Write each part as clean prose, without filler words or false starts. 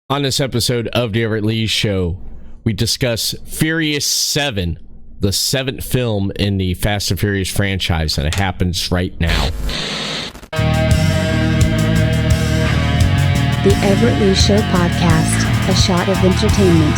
On this episode of the Everett Lee Show, we discuss Furious 7, the seventh film in the Fast and Furious franchise, and it happens right now. The Everett Lee Show podcast, a shot of entertainment.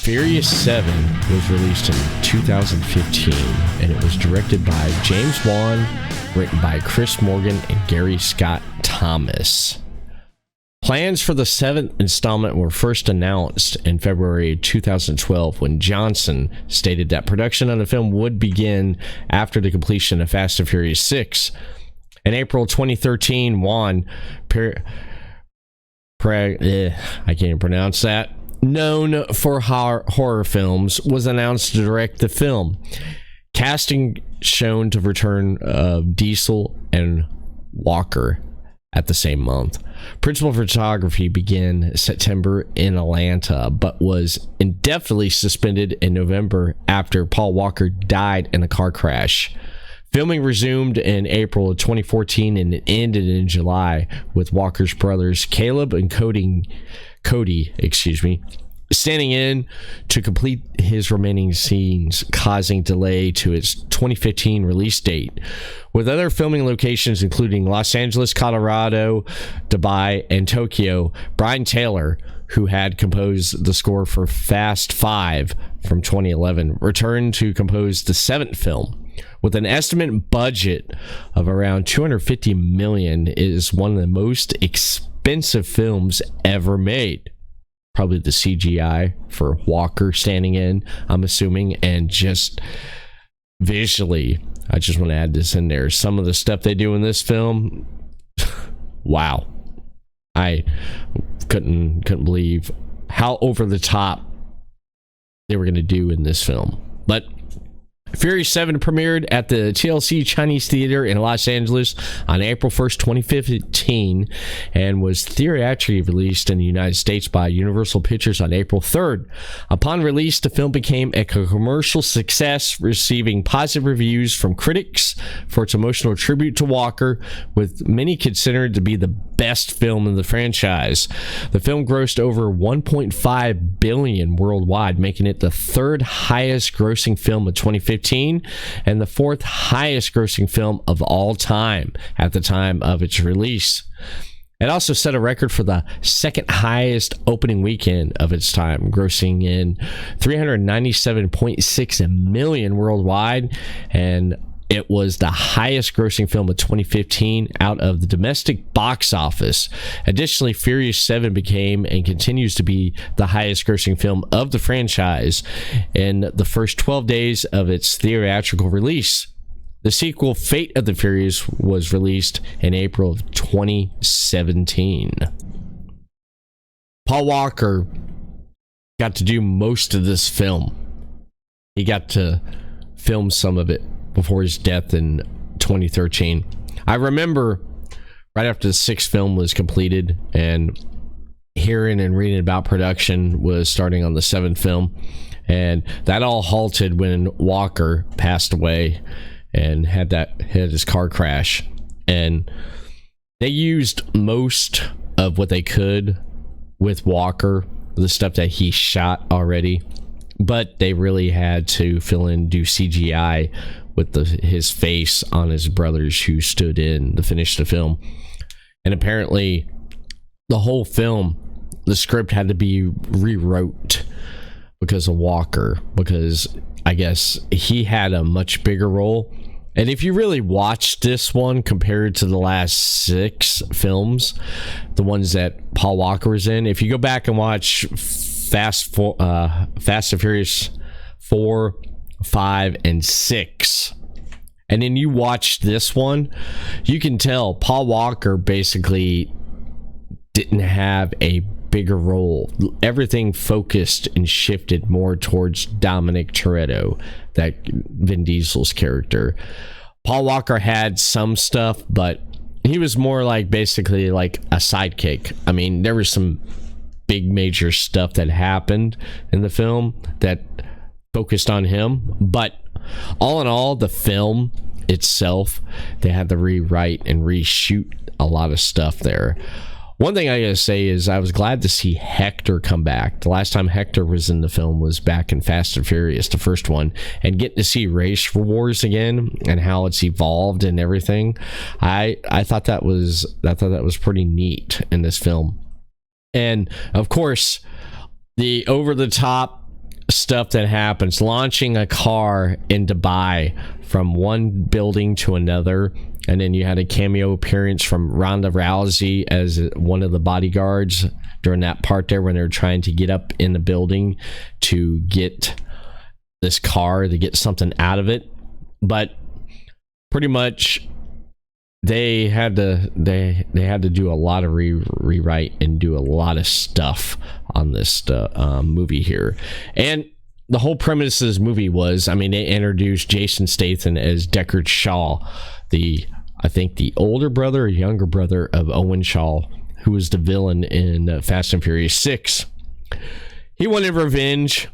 Furious 7 was released in 2015, and it was directed by James Wan, written by Chris Morgan and Gary Scott Thomas. Plans for the seventh installment were first announced in February 2012 when Johnson stated that production on the film would begin after the completion of Fast and Furious 6. In April 2013, Wan, I can't even pronounce that, known for horror films, was announced to direct the film. Casting shown to return of Diesel and Walker at the same month. Principal photography began September in Atlanta, but was indefinitely suspended in November after Paul Walker died in a car crash. Filming resumed in April of 2014 and it ended in July with Walker's brothers Caleb and Cody, standing in to complete his remaining scenes, causing delay to its 2015 release date. With other filming locations including Los Angeles, Colorado, Dubai, and Tokyo, Brian Taylor, who had composed the score for Fast 5 from 2011, returned to compose the seventh film. With an estimated budget of around $250 million, it is one of the most expensive films ever made. Probably the CGI for Walker standing in, I'm assuming, and just visually, I just want to add this in there. Some of the stuff they do in this film, wow. I couldn't believe how over the top they were going to do in this film. But Furious 7 premiered at the TLC Chinese Theater in Los Angeles on April 1st, 2015, and was theatrically released in the United States by Universal Pictures on April 3rd. Upon release, the film became a commercial success, receiving positive reviews from critics for its emotional tribute to Walker, with many considered to be the best film in the franchise. The film grossed over $1.5 billion worldwide, making it the third highest grossing film of 2015 and the fourth highest grossing film of all time at the time of its release. It also set a record for the second highest opening weekend of its time, grossing in $397.6 million worldwide, and it was the highest grossing film of 2015 out of the domestic box office. Additionally, Furious 7 became and continues to be the highest grossing film of the franchise in the first 12 days of its theatrical release. The sequel, Fate of the Furious, was released in April of 2017. Paul Walker got to do most of this film. He got to film some of it before his death in 2013. I remember right after the sixth film was completed and hearing and reading about production was starting on the seventh film, and that all halted when Walker passed away and had his car crash. And they used most of what they could with Walker, the stuff that he shot already, but they really had to do CGI with his face on his brothers who stood in to finish the film. And apparently the whole film, the script had to be rewrote because of Walker, because I guess he had a much bigger role. And if you really watch this one compared to the last six films, the ones that Paul Walker was in, if you go back and watch Fast and Furious 4, 5, and 6, and then you watch this one, you can tell Paul Walker basically didn't have a bigger role. Everything focused and shifted more towards Dominic Toretto, that Vin Diesel's character. Paul Walker had some stuff, but he was more like basically like a sidekick. I mean, there was some big major stuff that happened in the film that focused on him, but all in all, the film itself, they had to rewrite and reshoot a lot of stuff there. One thing I gotta say is I was glad to see Hector come back. The last time Hector was in the film was back in Fast and Furious, the first one, and getting to see race wars again and how it's evolved and everything. I thought that was pretty neat in this film. And of course, the over the top stuff that happens, launching a car in Dubai from one building to another, and then you had a cameo appearance from Ronda Rousey as one of the bodyguards during that part there when they're trying to get up in the building to get this car, to get something out of it. But pretty much they had to do a lot of rewrite and do a lot of stuff on this movie here. And the whole premise of this movie was, I mean, they introduced Jason Statham as Deckard Shaw, I think the older brother or younger brother of Owen Shaw, who was the villain in Fast and Furious 6. He wanted revenge,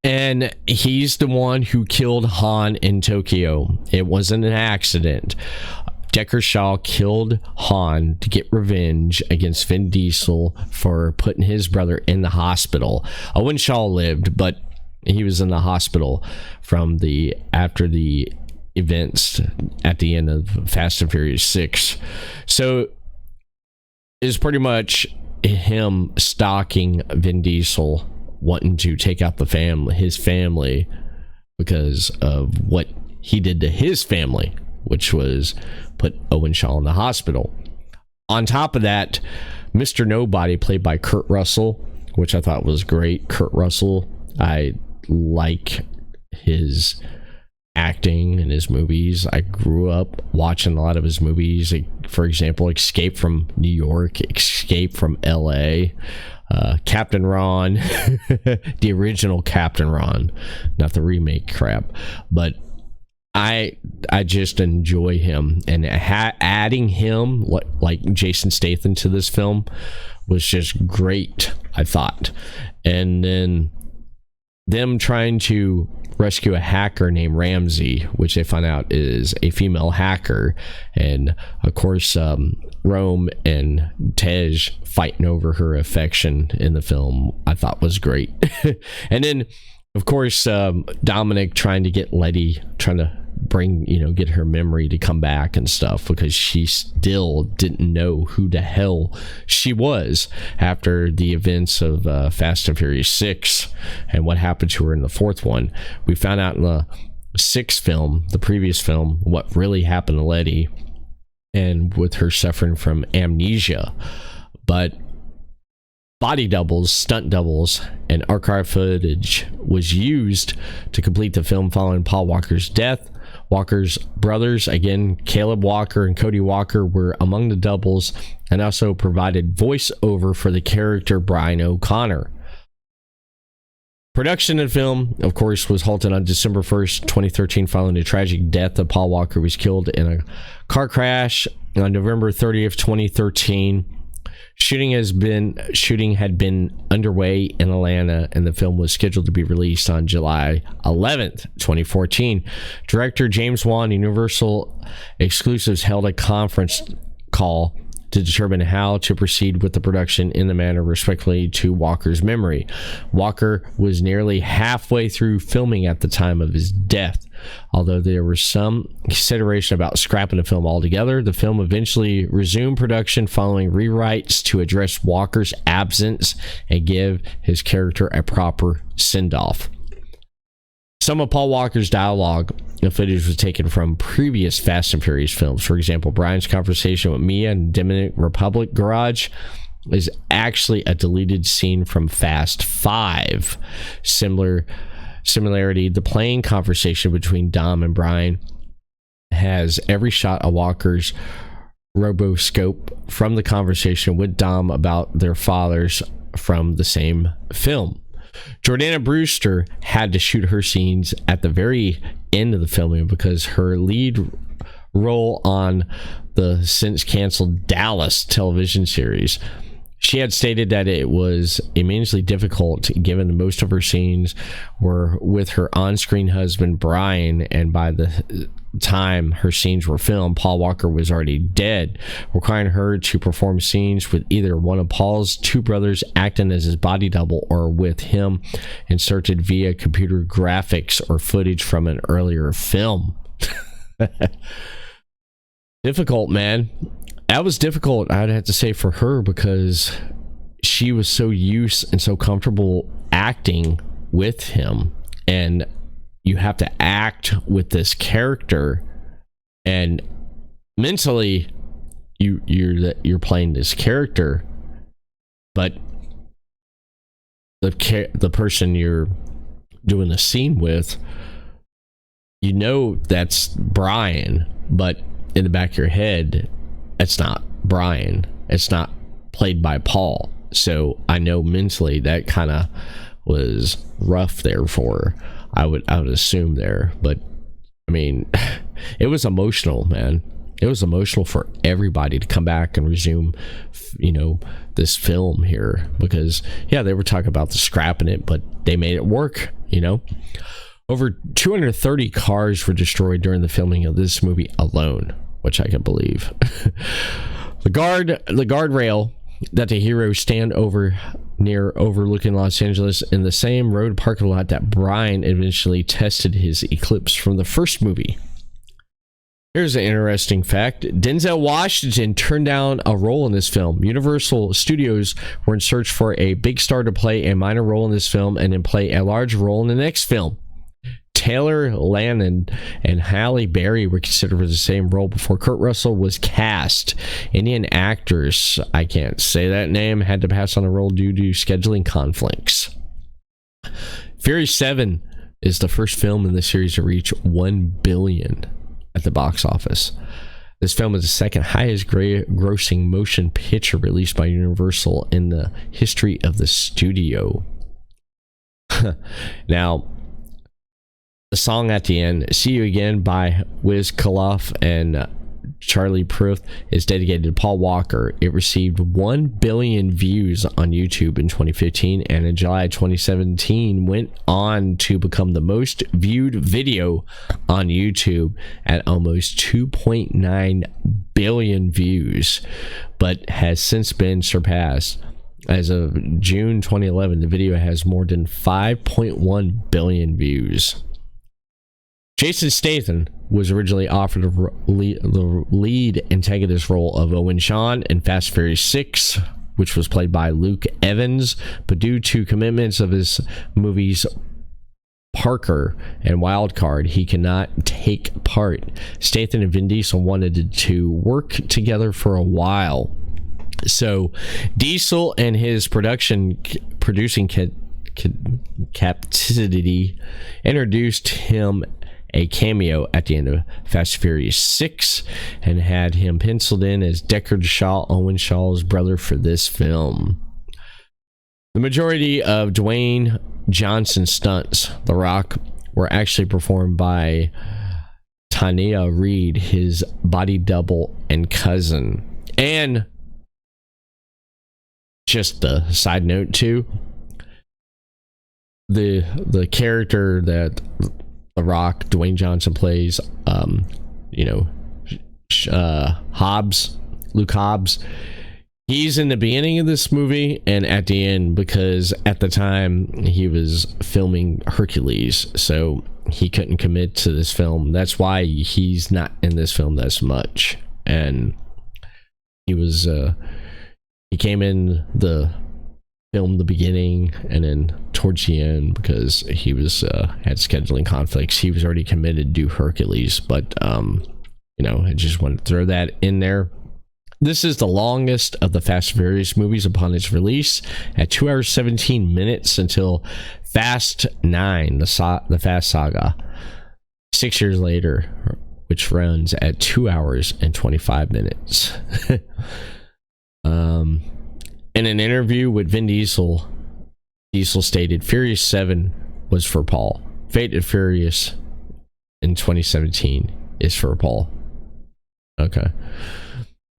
and he's the one who killed Han in Tokyo. It wasn't an accident. Deckard Shaw killed Han to get revenge against Vin Diesel for putting his brother in the hospital. Owen Shaw lived, but he was in the hospital after the events at the end of Fast and Furious 6. So it's pretty much him stalking Vin Diesel, wanting to take out his family because of what he did to his family, which was put Owen Shaw in the hospital. On top of that, Mr. Nobody, played by Kurt Russell, which I thought was great. Kurt Russell, I like his acting in his movies. I grew up watching a lot of his movies, like, for example, Escape from New York, Escape from LA, Captain Ron, the original Captain Ron, not the remake crap. But I just enjoy him, and adding him like Jason Statham to this film was just great, I thought. And then them trying to rescue a hacker named Ramsey, which they find out is a female hacker, and of course Rome and Tej fighting over her affection in the film, I thought was great. And then of course Dominic trying to get Letty, trying to get her memory to come back and stuff, because she still didn't know who the hell she was after the events of Fast and Furious 6 and what happened to her in the fourth one. We found out in the sixth film, the previous film, what really happened to Letty, and with her suffering from amnesia. But body doubles, stunt doubles, and archive footage was used to complete the film following Paul Walker's death. Walker's brothers, again, Caleb Walker and Cody Walker, were among the doubles and also provided voiceover for the character Brian O'Connor. Production of the film, of course, was halted on December 1st, 2013, following the tragic death of Paul Walker, who was killed in a car crash on November 30th, 2013. Shooting had been underway in Atlanta, and the film was scheduled to be released on July 11th, 2014. Director James Wan, Universal Exclusives, held a conference call to determine how to proceed with the production in the manner respectfully to Walker's memory. Walker was nearly halfway through filming at the time of his death. Although there was some consideration about scrapping the film altogether, the film eventually resumed production following rewrites to address Walker's absence and give his character a proper send-off. Some of Paul Walker's dialogue and footage was taken from previous Fast and Furious films. For example, Brian's conversation with Mia in Dominican Republic garage is actually a deleted scene from Fast 5. Similarity, the plane conversation between Dom and Brian has every shot of Walker's roboscope from the conversation with Dom about their fathers from the same film. Jordana Brewster had to shoot her scenes at the very end of the filming because her lead role on the since canceled Dallas television series She had stated that it was immensely difficult given most of her scenes were with her on-screen husband Brian, and by the time her scenes were filmed, Paul Walker was already dead, requiring her to perform scenes with either one of Paul's two brothers acting as his body double or with him inserted via computer graphics or footage from an earlier film. Difficult, man. That was difficult, I'd have to say, for her, because she was so used and so comfortable acting with him, and you have to act with this character, and mentally you're playing this character, but the person you're doing the scene with, you know that's Brian, but in the back of your head, it's not Brian. It's not played by Paul. So I know mentally that kind of was rough there for her. I would assume there, but I mean, it was emotional, man. It was emotional for everybody to come back and resume, this film here, because they were talking about the scrapping it, but they made it work. Over 230 cars were destroyed during the filming of this movie alone, which I can believe. The guardrail that the heroes stand over near overlooking Los Angeles in the same road parking lot that Brian eventually tested his Eclipse from the first movie. Here's an interesting fact. Denzel Washington turned down a role in this film. Universal Studios were in search for a big star to play a minor role in this film and then play a large role in the next film. Taylor Lautner and Halle Berry were considered for the same role before Kurt Russell was cast. Indian actors, I can't say that name, had to pass on the role due to scheduling conflicts. Fury 7 is the first film in the series to reach $1 billion at the box office. This film is the second highest grossing motion picture released by Universal in the history of the studio. Now, the song at the end, See You Again by Wiz Khalifa and Charlie Puth, is dedicated to Paul Walker. It received 1 billion views on YouTube in 2015, and in July 2017 went on to become the most viewed video on YouTube at almost 2.9 billion views, but has since been surpassed. As of June 2011, the video has more than 5.1 billion views. Jason Statham was originally offered the lead antagonist role of Owen Shawn in Fast and Furious 6, which was played by Luke Evans, but due to commitments of his movies Parker and Wildcard, he cannot take part. Statham and Vin Diesel wanted to work together for a while, so Diesel and his producing capacity introduced him a cameo at the end of Fast and Furious 6 and had him penciled in as Deckard Shaw, Owen Shaw's brother, for this film. The majority of Dwayne Johnson's stunts, The Rock, were actually performed by Tania Reid, his body double and cousin. And just a side note too, the character that The Rock, Dwayne Johnson plays, Luke Hobbs. He's in the beginning of this movie and at the end, because at the time he was filming Hercules, so he couldn't commit to this film. That's why he's not in this film as much. And he was he came in the film the beginning and then towards the end because he was had scheduling conflicts. He was already committed to do Hercules, but I just wanted to throw that in there. This is the longest of the Fast and Furious movies upon its release at 2 hours 17 minutes until Fast 9, the Fast Saga, 6 years later, which runs at 2 hours and 25 minutes. In an interview with Vin Diesel, Diesel stated, Furious 7 was for Paul. Fate of Furious in 2017 is for Paul. Okay.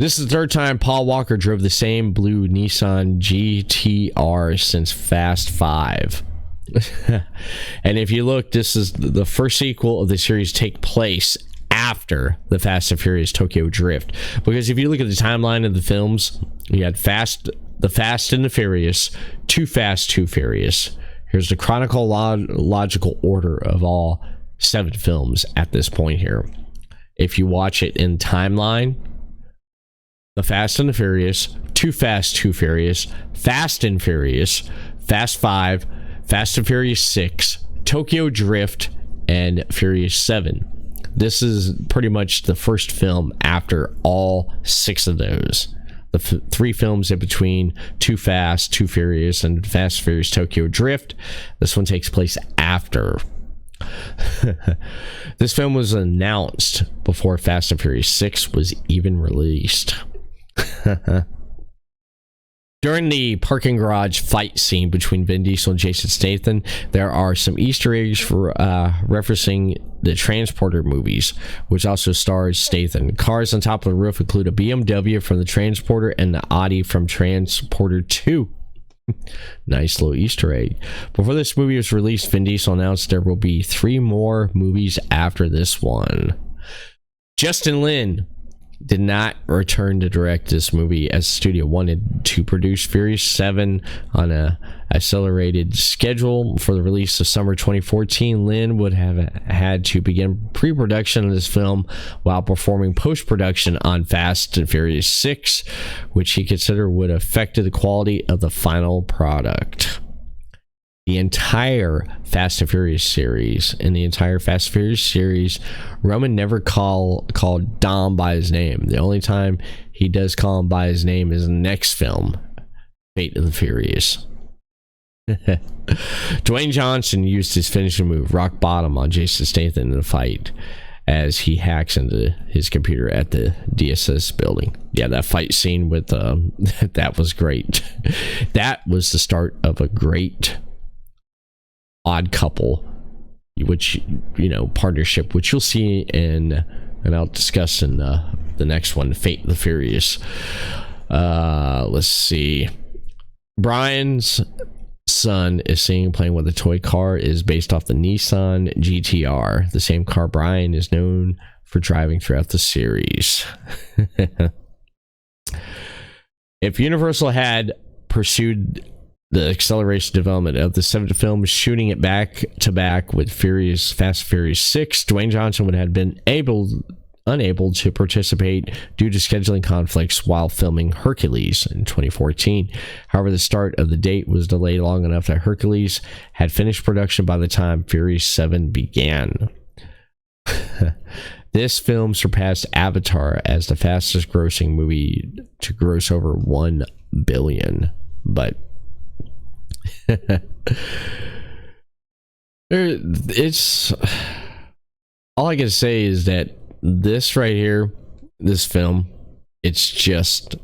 This is the third time Paul Walker drove the same blue Nissan GTR since Fast 5. And if you look, this is the first sequel of the series take place after the Fast and Furious Tokyo Drift. Because if you look at the timeline of the films, you had the Fast and the Furious, Too Fast, Too Furious. Here's the chronological order of all 7 films at this point here. If you watch it in timeline, The Fast and the Furious, Too Fast, Too Furious, Fast and Furious, Fast 5, Fast and Furious 6, Tokyo Drift, and Furious 7. This is pretty much the first film after all 6 of those. The 3 films in between, Too Fast, Too Furious, and Fast and Furious Tokyo Drift. This one takes place after. This film was announced before Fast and Furious 6 was even released. During the parking garage fight scene between Vin Diesel and Jason Statham, there are some Easter eggs for referencing the Transporter movies, which also stars Statham. Cars on top of the roof include a BMW from the Transporter and the Audi from Transporter 2. Nice little Easter egg. Before this movie was released, Vin Diesel announced there will be 3 more movies after this one. Justin Lin did not return to direct this movie as the studio wanted to produce Furious 7 on a accelerated schedule for the release of summer 2014. Lin would have had to begin pre-production of this film while performing post-production on Fast and Furious 6, which he considered would have affected the quality of the final product. The entire Fast and Furious series, Roman never called Dom by his name. The only time he does call him by his name is the next film, Fate of the Furious. Dwayne Johnson used his finishing move, Rock Bottom, on Jason Statham in the fight as he hacks into his computer at the DSS building. Yeah, that fight scene with that was great. That was the start of a great Odd Couple, which, partnership, which you'll see in, and I'll discuss in the next one, Fate of the Furious. Let's see. Brian's son is seen playing with a toy car is based off the Nissan GTR, the same car Brian is known for driving throughout the series. If Universal had pursued the acceleration development of the 7th film, shooting it back to back with Fast and Furious 6, Dwayne Johnson would have been unable to participate due to scheduling conflicts while filming Hercules in 2014. However, the start of the date was delayed long enough that Hercules had finished production by the time Furious 7 began. This film surpassed Avatar as the fastest grossing movie to gross over $1 billion. But it's all I can say is that this right here, this film, it's just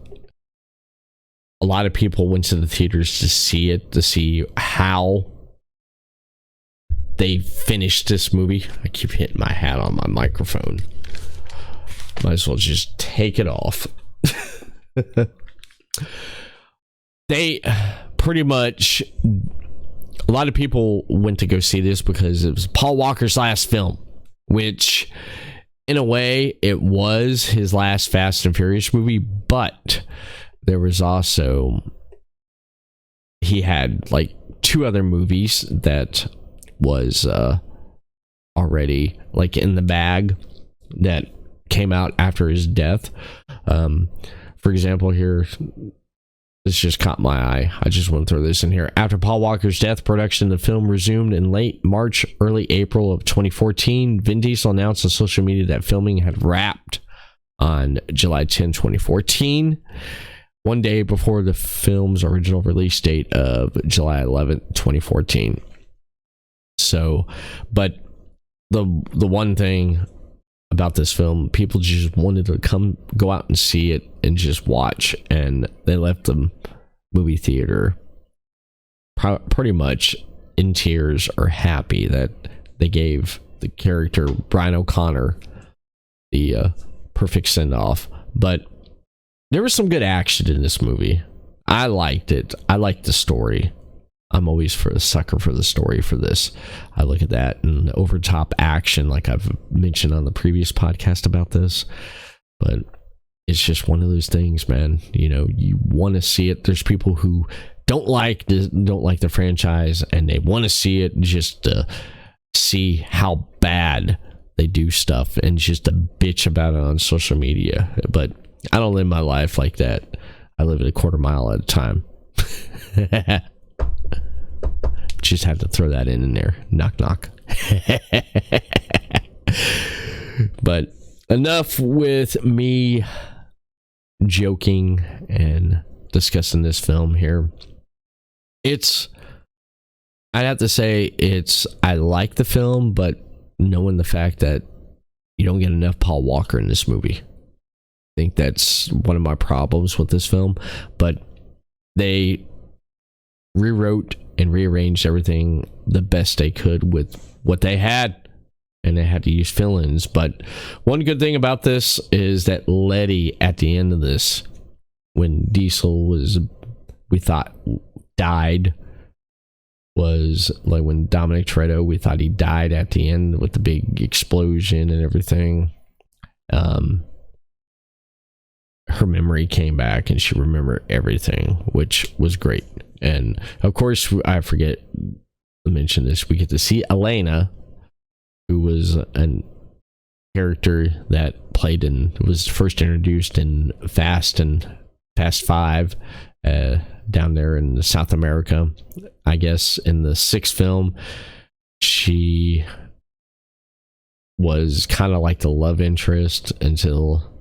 a lot of people went to the theaters to see it, to see how they finished this movie. I keep hitting my hat on my microphone. Might as well just take it off. They pretty much, a lot of people went to go see this because it was Paul Walker's last film, which in a way it was his last Fast and Furious movie, but there was also, he had like 2 other movies that was already like in the bag that came out after his death. For example, here, this just caught my eye. I just want to throw this in here. After Paul Walker's death, production of the film resumed in late March, early April of 2014. Vin Diesel announced on social media that filming had wrapped on July 10, 2014, one day before the film's original release date of July 11, 2014. So, but the one thing about this film, people just wanted to go out and see it and just watch, and they left the movie theater pretty much in tears or happy that they gave the character Brian O'Connor the perfect send-off. But there was some good action in this movie. I liked it. I liked the story. I'm always for a sucker for the story for this. I look at that and over top action, like I've mentioned on the previous podcast about this. But it's just one of those things, man. You know, you want to see it. There's people who don't like the franchise, and they want to see it just to see how bad they do stuff and just to bitch about it on social media. But I don't live my life like that. I live it a quarter mile at a time. Just had to throw that in there. Knock, knock. But enough with me joking and discussing this film here. I'd have to say I like the film, but knowing the fact that you don't get enough Paul Walker in this movie. I think that's one of my problems with this film. But they rewrote and rearranged everything the best they could with what they had, and they had to use fill-ins. But one good thing about this is that Letty at the end of this, when Diesel we thought died, was like when Dominic Toretto, we thought he died at the end with the big explosion and everything. Her memory came back and she remembered everything, which was great. And of course, I forget to mention this, we get to see Elena, who was a character that was first introduced in Fast 5 down there in South America. I guess in the 6th film, she was kind of like the love interest until,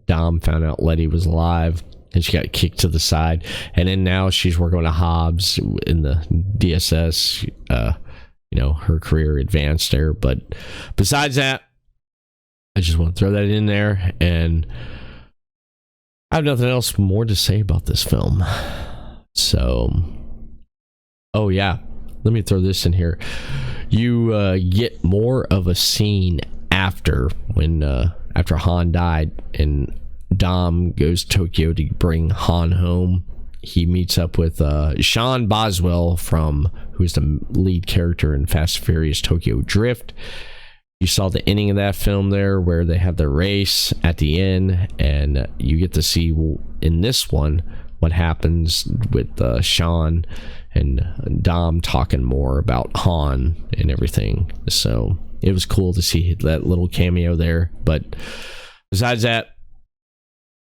Dom found out Letty was alive and she got kicked to the side. And then now she's working with Hobbs in the DSS. Her career advanced there. But besides that, I just want to throw that in there. And I have nothing else more to say about this film. So, oh yeah, let me throw this in here. You get more of a scene after Han died and Dom goes to Tokyo to bring Han home. He meets up with Sean Boswell who's the lead character in Fast and Furious Tokyo Drift. You saw the ending of that film there where they have the race at the end, and you get to see in this one what happens with Sean and Dom talking more about Han and everything. So it was cool to see that little cameo there. But besides that,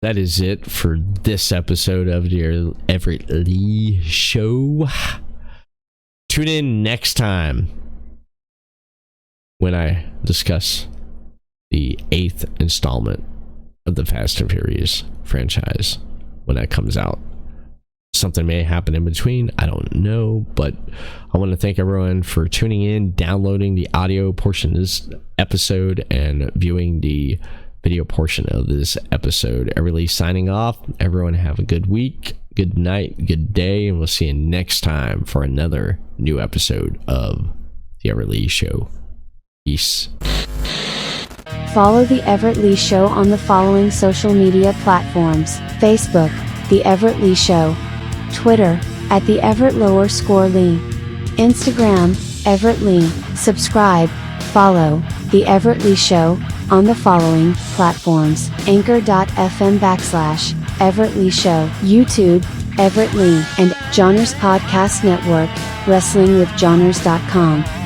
that is it for this episode of the Everett Lee Show. Tune in next time when I discuss the 8th installment of the Fast and Furious franchise when that comes out. Something may happen in between, I don't know, but I want to thank everyone for tuning in, downloading the audio portion of this episode, and viewing the video portion of this episode. Everett Lee signing off. Everyone have a good week, good night, good day, and we'll see you next time for another new episode of the Everett Lee Show. Peace. Follow the Everett Lee Show on the following social media platforms: Facebook, The Everett Lee Show; Twitter, @the Everett_Lee; Instagram, Everett Lee. Subscribe, follow The Everett Lee Show on the following platforms: Anchor.fm/Everett Lee Show, YouTube, Everett Lee, and Johners Podcast Network, WrestlingWithJohners.com.